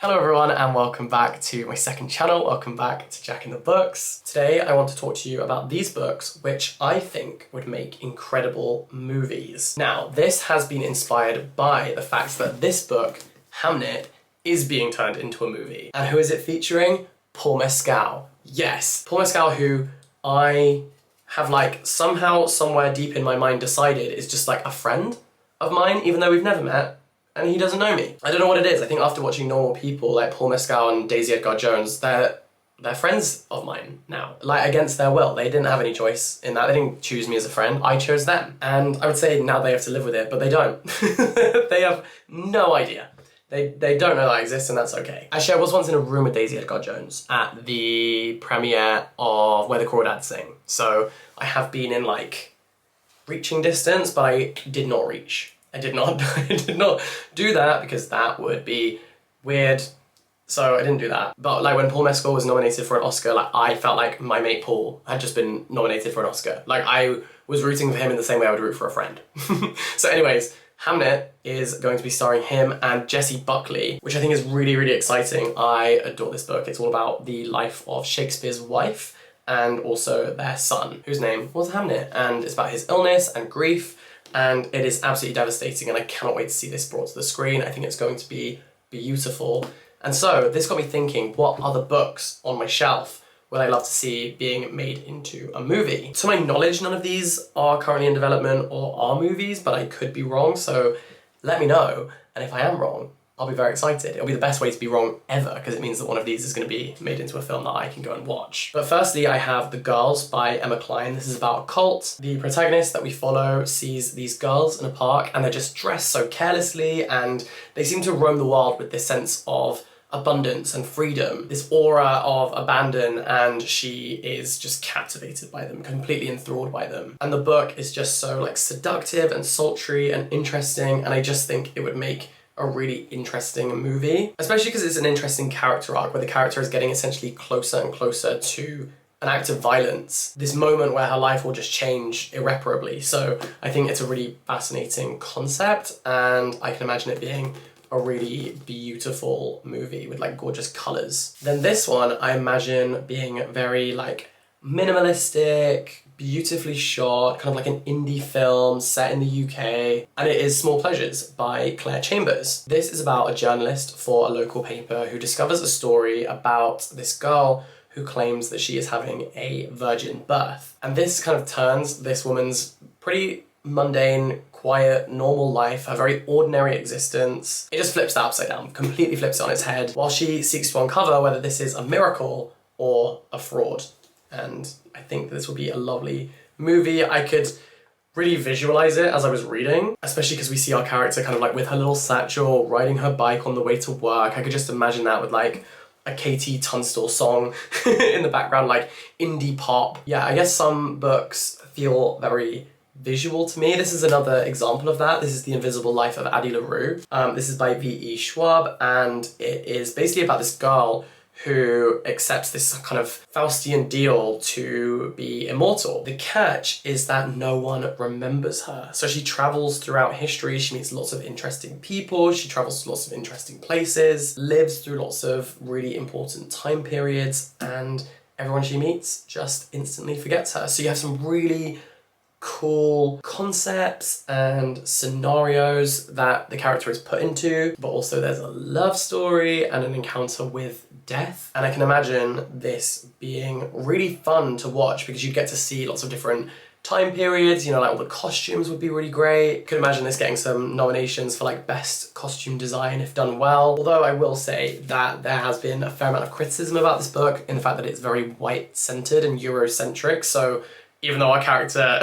Hello everyone and welcome back to my second channel. Welcome back to Jack in the Books. Today I want to talk to you about these books which I think would make incredible movies. Now this has been inspired by the fact that this book, Hamnet, is being turned into a movie. And who is it featuring? Paul Mescal. Yes, Paul Mescal, who I have somehow somewhere deep in my mind decided is just a friend of mine, even though we've never met. And he doesn't know me. I don't know what it is. I think after watching Normal People, like Paul Mescal and Daisy Edgar Jones, they're friends of mine now. Against their will. They didn't have any choice in that. They didn't choose me as a friend. I chose them. And I would say now they have to live with it, but they don't. They have no idea. They don't know that I exist, and that's okay. Actually, I was once in a room with Daisy Edgar Jones at the premiere of Where the Crawdads Sing. So I have been in reaching distance, but I did not reach. I did not do that because that would be weird. So I didn't do that. But when Paul Mescal was nominated for an Oscar, I felt like my mate Paul had just been nominated for an Oscar. I was rooting for him in the same way I would root for a friend. So anyways, Hamnet is going to be starring him and Jessie Buckley, which I think is really, really exciting. I adore this book. It's all about the life of Shakespeare's wife and also their son, whose name was Hamnet. And it's about his illness and grief. And it is absolutely devastating, and I cannot wait to see this brought to the screen. I think it's going to be beautiful. And so this got me thinking, what other books on my shelf would I love to see being made into a movie? To my knowledge, none of these are currently in development or are movies, but I could be wrong, so let me know. And if I am wrong, I'll be very excited. It'll be the best way to be wrong ever, because it means that one of these is going to be made into a film that I can go and watch. But firstly, I have The Girls by Emma Cline. This is about a cult. The protagonist that we follow sees these girls in a park, and they're just dressed so carelessly, and they seem to roam the world with this sense of abundance and freedom, this aura of abandon, and she is just captivated by them, completely enthralled by them. And the book is just so seductive and sultry and interesting, and I just think it would make a really interesting movie, especially because it's an interesting character arc where the character is getting essentially closer and closer to an act of violence, this moment where her life will just change irreparably. So I think it's a really fascinating concept, and I can imagine it being a really beautiful movie with gorgeous colours. Then this one I imagine being very minimalistic, beautifully shot, kind of an indie film set in the UK, and it is Small Pleasures by Claire Chambers. This is about a journalist for a local paper who discovers a story about this girl who claims that she is having a virgin birth. And this kind of turns this woman's pretty mundane, quiet, normal life, her very ordinary existence. It just flips that upside down, completely flips it on its head, while she seeks to uncover whether this is a miracle or a fraud. And I think this will be a lovely movie. I could really visualize it as I was reading, especially because we see our character kind of with her little satchel, riding her bike on the way to work. I could just imagine that with a KT Tunstall song in the background, indie pop. Yeah, I guess some books feel very visual to me. This is another example of that. This is The Invisible Life of Addie LaRue. This is by V.E. Schwab, and it is basically about this girl who accepts this kind of Faustian deal to be immortal. The catch is that no one remembers her. So she travels throughout history, she meets lots of interesting people, she travels to lots of interesting places, lives through lots of really important time periods, and everyone she meets just instantly forgets her. So you have some really cool concepts and scenarios that the character is put into, but also there's a love story and an encounter with death. And I can imagine this being really fun to watch because you'd get to see lots of different time periods, all the costumes would be really great. Could imagine this getting some nominations for best costume design if done well. Although I will say that there has been a fair amount of criticism about this book in the fact that it's very white-centered and Eurocentric. So even though our character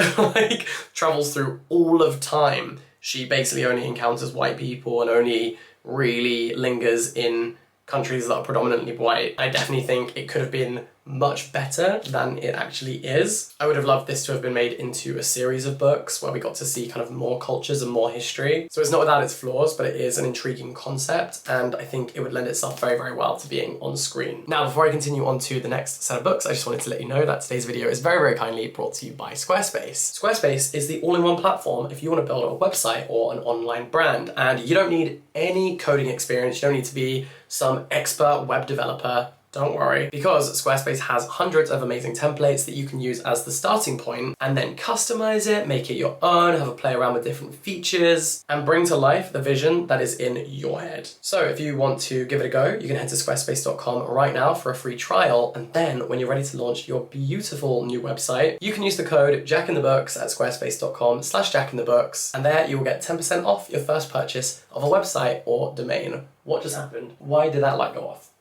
travels through all of time, she basically only encounters white people and only really lingers in countries that are predominantly white. I definitely think it could have been much better than it actually is. I would have loved this to have been made into a series of books where we got to see kind of more cultures and more history. So it's not without its flaws, but it is an intriguing concept, and I think it would lend itself very, very well to being on screen. Now, before I continue on to the next set of books, I just wanted to let you know that today's video is very, very kindly brought to you by Squarespace. Squarespace is the all-in-one platform if you want to build a website or an online brand, and you don't need any coding experience, you don't need to be some expert web developer. Don't worry, because Squarespace has hundreds of amazing templates that you can use as the starting point and then customize it, make it your own, have a play around with different features, and bring to life the vision that is in your head. So if you want to give it a go, you can head to squarespace.com right now for a free trial, and then when you're ready to launch your beautiful new website, you can use the code JackInTheBooks at squarespace.com/JackInTheBooks, and there you will get 10% off your first purchase of a website or domain. What just happened? Why did that light go off?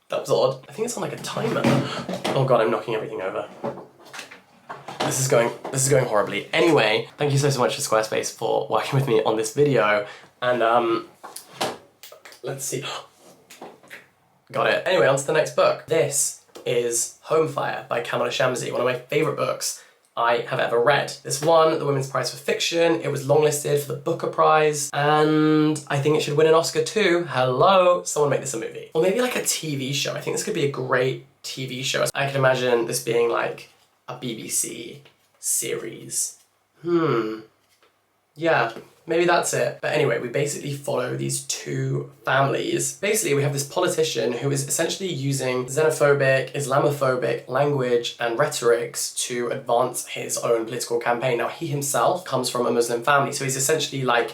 That was odd. I think it's on like a timer. Oh god, I'm knocking everything over. This is going horribly. Anyway, thank you so much to Squarespace for working with me on this video. And let's see. Got it. Anyway, on to the next book. This is Home Fire by Kamila Shamsie, one of my favorite books I have ever read. This won the Women's Prize for Fiction, it was longlisted for the Booker Prize, and I think it should win an Oscar too. Hello, someone make this a movie. Or maybe like a TV show. I think this could be a great TV show. I can imagine this being like a BBC series. Yeah, maybe that's it. But anyway, we basically follow these two families. Basically, we have this politician who is essentially using xenophobic, Islamophobic language and rhetorics to advance his own political campaign. Now, he himself comes from a Muslim family, so he's essentially like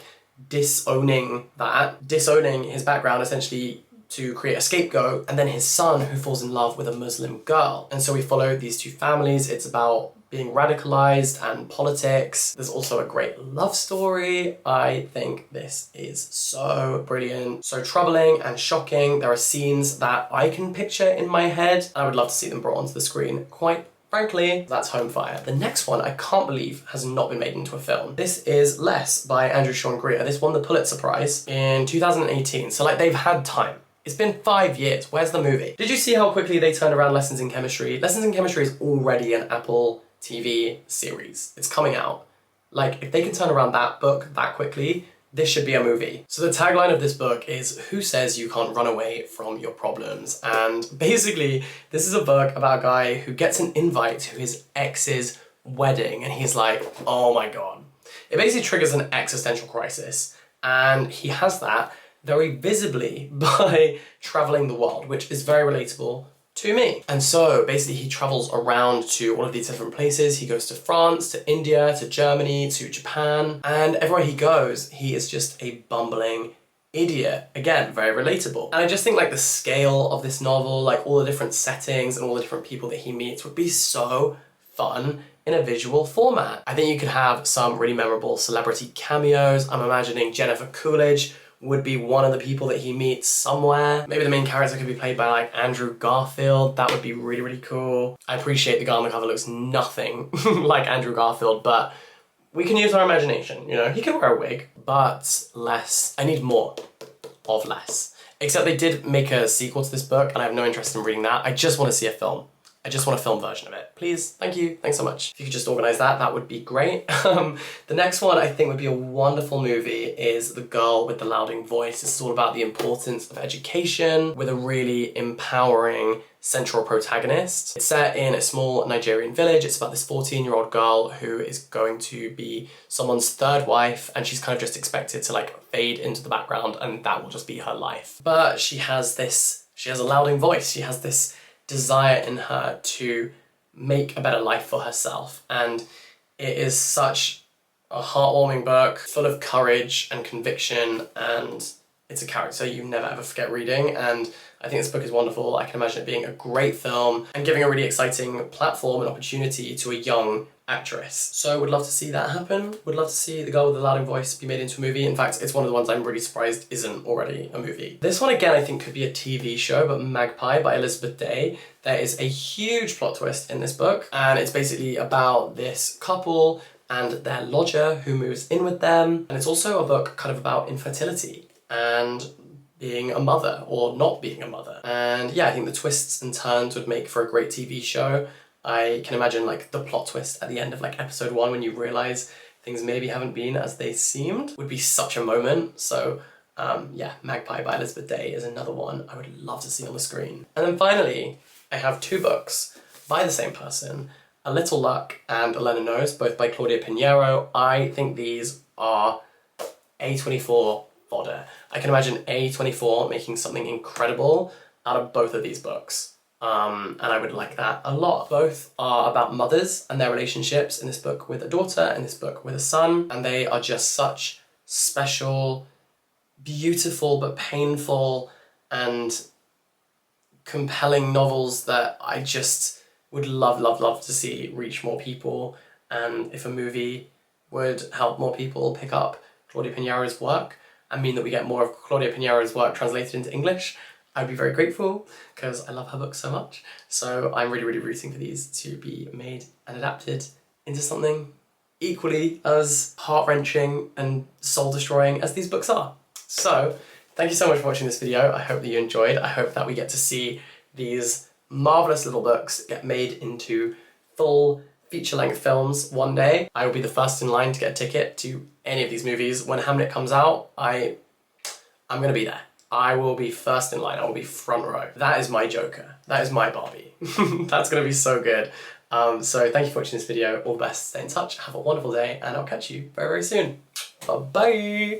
disowning his background essentially to create a scapegoat, and then his son who falls in love with a Muslim girl. And so we follow these two families. It's about being radicalized and politics. There's also a great love story. I think this is so brilliant, so troubling and shocking. There are scenes that I can picture in my head. I would love to see them brought onto the screen, quite frankly. That's Home Fire. The next one, I can't believe has not been made into a film. This is Less by Andrew Sean Greer. This won the Pulitzer Prize in 2018, so like they've had time. It's been 5 years. Where's the movie? Did you see how quickly they turned around Lessons in Chemistry? Lessons in Chemistry is already an Apple TV series. It's coming out. Like, if they can turn around that book that quickly, this should be a movie. So the tagline of this book is, "Who says you can't run away from your problems?" And basically, this is a book about a guy who gets an invite to his ex's wedding, and he's like, oh my god. It basically triggers an existential crisis, and he has that very visibly by traveling the world, which is very relatable to me. And so basically he travels around to all of these different places. He goes to France, to India, to Germany, to Japan, and everywhere he goes, he is just a bumbling idiot. Again, very relatable. And I just think like the scale of this novel, like all the different settings and all the different people that he meets would be so fun in a visual format. I think you could have some really memorable celebrity cameos. I'm imagining Jennifer Coolidge would be one of the people that he meets somewhere. Maybe the main character could be played by like Andrew Garfield. That would be really, really cool. I appreciate the guy on the cover looks nothing like Andrew Garfield, but we can use our imagination, you know? He can wear a wig, but less. I need more of Less. Except they did make a sequel to this book and I have no interest in reading that. I just want to see a film. I just want a film version of it. Please, thank you, thanks so much. If you could just organise that, that would be great. The next one I think would be a wonderful movie is The Girl with the Louding Voice. This is all about the importance of education with a really empowering central protagonist. It's set in a small Nigerian village. It's about this 14-year-old girl who is going to be someone's third wife, and she's kind of just expected to like fade into the background and that will just be her life. But she has a louding voice. She has this desire in her to make a better life for herself, and it is such a heartwarming book full of courage and conviction, and it's a character you never ever forget reading, and I think this book is wonderful. I can imagine it being a great film and giving a really exciting platform and opportunity to a young actress. So would love to see that happen. Would love to see The Girl with the Louding Voice be made into a movie. In fact, it's one of the ones I'm really surprised isn't already a movie. This one again I think could be a TV show, but Magpie by Elizabeth Day. There is a huge plot twist in this book, and it's basically about this couple and their lodger who moves in with them. And it's also a book kind of about infertility and being a mother or not being a mother. And yeah, I think the twists and turns would make for a great TV show. I can imagine like the plot twist at the end of like episode 1 when you realise things maybe haven't been as they seemed would be such a moment. So yeah, Magpie by Elizabeth Day is another one I would love to see on the screen. And then finally, I have 2 books by the same person, A Little Luck and Elena Knows, both by Claudia Piñeiro. I think these are A24 fodder. I can imagine A24 making something incredible out of both of these books. And I would like that a lot. Both are about mothers and their relationships, in this book with a daughter, in this book with a son, and they are just such special, beautiful but painful and compelling novels that I just would love to see reach more people. And if a movie would help more people pick up Claudia Piñeiro's work and mean that we get more of Claudia Piñeiro's work translated into English, I'd be very grateful because I love her books so much. So I'm really rooting for these to be made and adapted into something equally as heart-wrenching and soul-destroying as these books are. So thank you so much for watching this video. I hope that you enjoyed. I hope that we get to see these marvellous little books get made into full feature-length films one day. I will be the first in line to get a ticket to any of these movies. When Hamlet comes out, I'm gonna be there. I will be first in line. I will be front row. That is my Joker. That is my Barbie. That's gonna be so good. So thank you for watching this video. All the best. Stay in touch. Have a wonderful day, and I'll catch you very soon. Bye-bye.